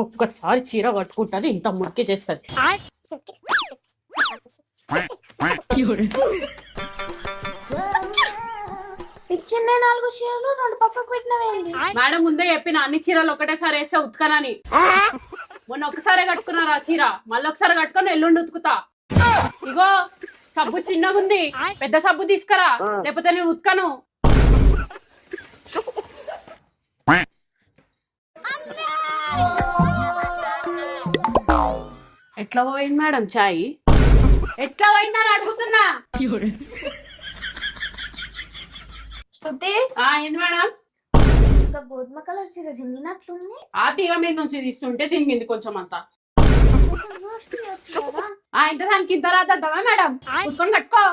ఒక్కసారి చీర కట్టుకుంటది ఇంత మురికి చేస్తుంది. ఇచ్చిండే 4 చీరలు 2 పక్కకు పెట్టినవేంది? మేడం ముందే చెప్పిన అన్ని చీరలు ఒకటేసారి వేస్తే ఉతకనని. మొన్న ఒక్కసారి కట్టుకున్నారా చీర, మళ్ళీ ఒకసారి కట్టుకొని ఎల్లుండి ఉతుకుతా. ఇగో సబ్బు చిన్నగుంది, పెద్ద సబ్బు తీసుకురా, లేకపోతే నేను ఉతకను. ఎట్లా పోయింది మేడం చాయ్? ఎట్లా పోయిందని అడుగుతున్నా. శృతి ఏంది మేడం? ఇంకా గోధుమ కలర్ చీర జింగినట్లుంది. ఆ తీగ మీద నుంచి తీస్తుంటే చింగింది కొంచెం అంతా. ఇంత దానికి ఇంత రాద్దా మేడం? ఉట్టుకొని కట్టుకో.